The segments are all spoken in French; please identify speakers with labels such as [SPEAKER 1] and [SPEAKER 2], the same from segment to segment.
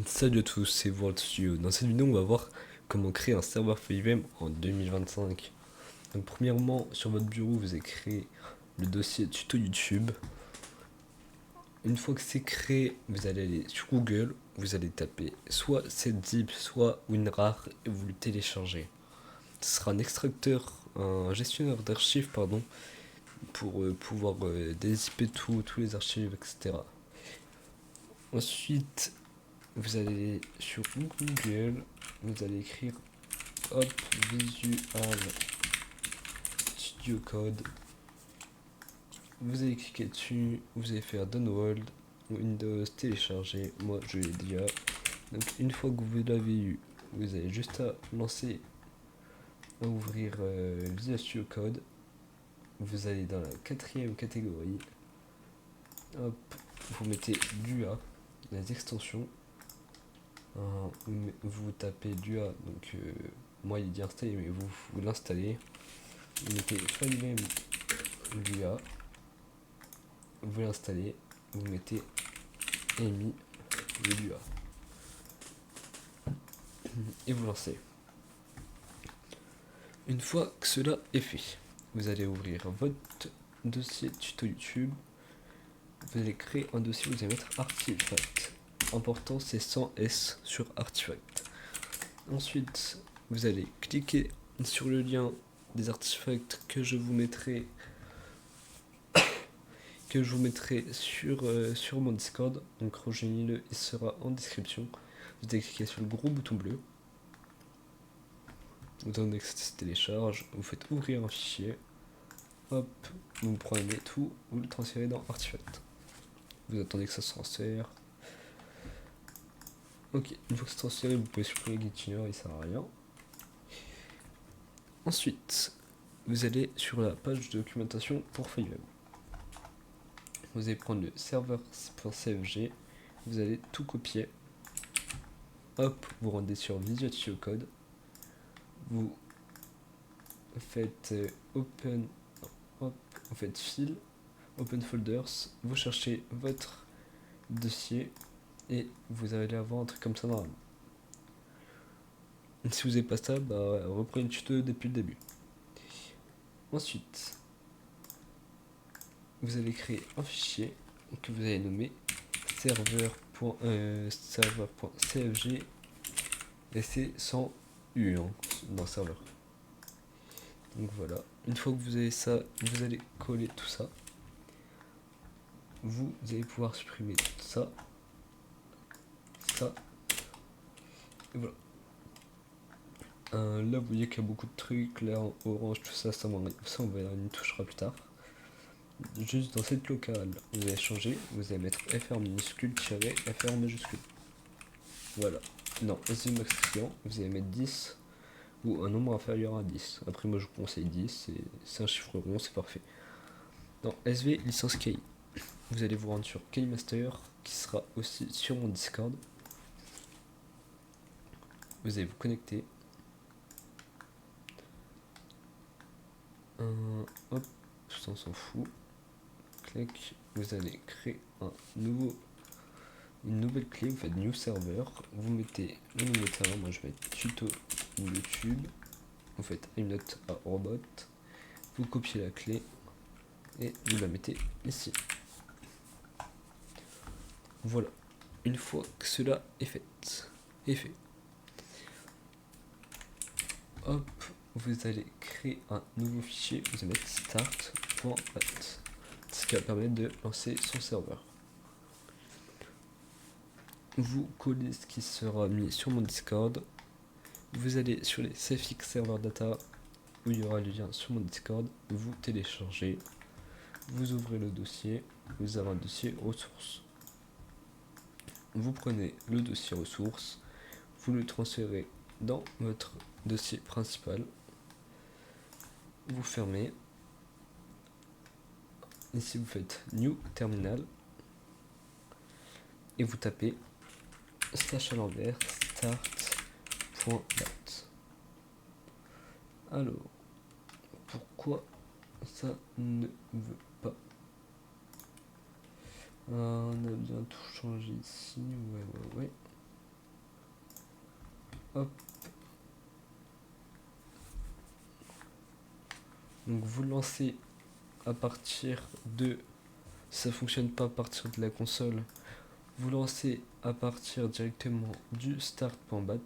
[SPEAKER 1] Salut à tous, c'est World Studio. Dans cette vidéo, on va voir comment créer un serveur FiveM en 2025. Donc, premièrement, sur votre bureau, vous allez créer le dossier tuto YouTube. Une fois que c'est créé, vous allez aller sur Google, vous allez taper soit 7zip, soit WinRAR et vous le téléchargez. Ce sera un extracteur, un gestionnaire d'archives, pardon, pour pouvoir dézipper tous les archives, etc. Ensuite, vous allez sur Google, vous allez écrire hop, Visual Studio Code. Vous allez cliquer dessus, vous allez faire Download, Windows, télécharger. Moi je l'ai déjà. Donc une fois que vous l'avez eu, vous avez juste à lancer, à ouvrir Visual Studio Code. Vous allez dans la quatrième catégorie. Hop, vous mettez Lua, les extensions. Vous tapez Lua, donc moi il est déjà installé, mais vous l'installez. Vous mettez FiveM Lua, vous l'installez, vous mettez EMI Lua et vous lancez. Une fois que cela est fait, vous allez ouvrir votre dossier tuto YouTube, vous allez créer un dossier, vous allez mettre Artifact. Important, c'est sans S sur Artifact. Ensuite, vous allez cliquer sur le lien des artefacts que je vous mettrai sur mon Discord. Donc rejoignez-le, il sera en description. Vous allez cliquer sur le gros bouton bleu. Vous attendez que ça se télécharge, vous faites ouvrir un fichier, hop, vous prenez tout, vous le transférez dans Artifact. Vous attendez que ça se transfère. Ok, une fois que c'est transféré, vous pouvez supprimer GitTuner, il sert à rien. Ensuite, vous allez sur la page de documentation pour FiveM. Vous allez prendre le serveur.cfg, vous allez tout copier. Hop, vous rendez sur Visual Studio Code. Vous faites Open, hop, vous faites File, Open Folders, vous cherchez votre dossier et vous allez avoir un truc comme ça normalement. Si vous n'avez pas ça, reprenez le tuto depuis le début. Ensuite, vous allez créer un fichier que vous allez nommer serveur.cfg et c'est sans U dans serveur. Donc voilà, une fois que vous avez ça, vous allez coller tout ça. Vous allez pouvoir supprimer tout ça, ça, et voilà. Là vous voyez qu'il y a beaucoup de trucs, là en orange, tout ça, ça on y touchera plus tard. Juste dans cette locale, vous allez changer, vous allez mettre FR minuscule FR majuscule. Voilà. Non, SV max client, vous allez mettre 10 ou un nombre inférieur à 10. Après moi je vous conseille 10, c'est un chiffre rond, c'est parfait. Dans SV licence KI, vous allez vous rendre sur KeyMaster qui sera aussi sur mon Discord. Vous allez vous connecter. Hop, tout ça on s'en fout. Clic, vous allez créer une nouvelle clé, vous faites New Server, vous mettez le nouveau serveur, moi je vais mettre tuto YouTube, vous faites note à robot, vous copiez la clé et vous la mettez ici. Voilà, une fois que cela est fait, hop, vous allez créer un nouveau fichier, vous allez mettre start.bat, ce qui va permettre de lancer son serveur. Vous collez ce qui sera mis sur mon Discord, vous allez sur les CFX Server Data où il y aura le lien sur mon Discord, vous téléchargez, vous ouvrez le dossier, vous avez un dossier ressources. Vous prenez le dossier ressources, vous le transférez dans votre dossier principal, vous fermez, ici vous faites New Terminal et vous tapez /start.bat. Alors, pourquoi ça ne veut pas? On a bien tout changé ici, ouais. Hop. Donc vous lancez à partir de... Ça fonctionne pas à partir de la console. Vous lancez à partir directement du start.bat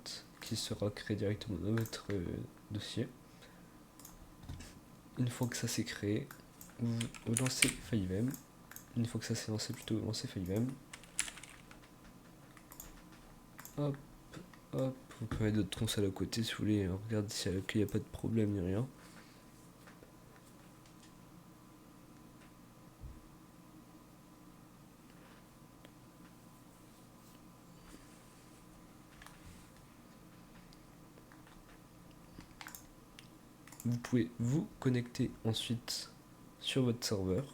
[SPEAKER 1] qui sera créé directement dans votre dossier. Une fois que ça s'est créé, vous lancez FiveM. Une fois que ça s'est lancé, plutôt vous lancez FiveM. Hop, hop. Vous pouvez mettre d'autres consoles à côté si vous voulez. Regardez s'il n'y a pas de problème ni rien. Vous pouvez vous connecter ensuite sur votre serveur.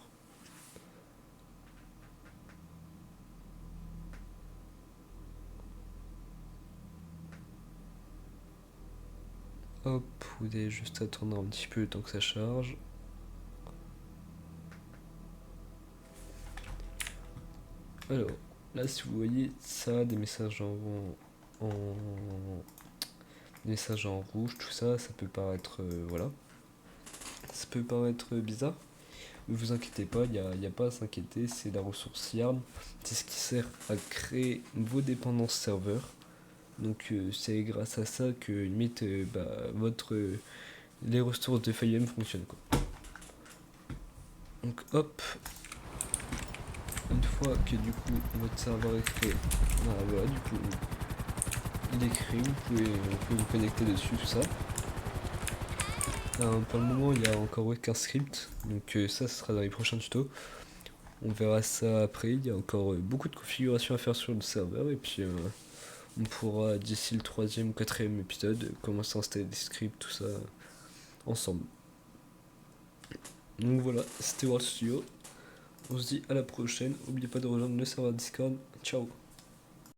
[SPEAKER 1] Hop, vous allez juste attendre un petit peu le temps que ça charge. Alors, là si vous voyez, ça a des messages des messages en rouge, tout ça, ça peut paraître voilà. Ça peut paraître bizarre. Ne vous inquiétez pas, il n'y a pas à s'inquiéter, c'est la ressource Yarn. C'est ce qui sert à créer vos dépendances serveurs. Donc c'est grâce à ça que limite les ressources de FiveM fonctionnent quoi. Donc hop, une fois que du coup votre serveur est créé, voilà du coup il est créé, vous pouvez vous connecter dessus tout ça. Pour le moment il n'y a encore aucun script, donc ça ce sera dans les prochains tutos. On verra ça après, il y a encore beaucoup de configurations à faire sur le serveur et puis on pourra d'ici le 3e ou 4e épisode commencer à installer des scripts, tout ça ensemble. Donc voilà, c'était World Studio. On se dit à la prochaine. N'oubliez pas de rejoindre le serveur Discord. Ciao.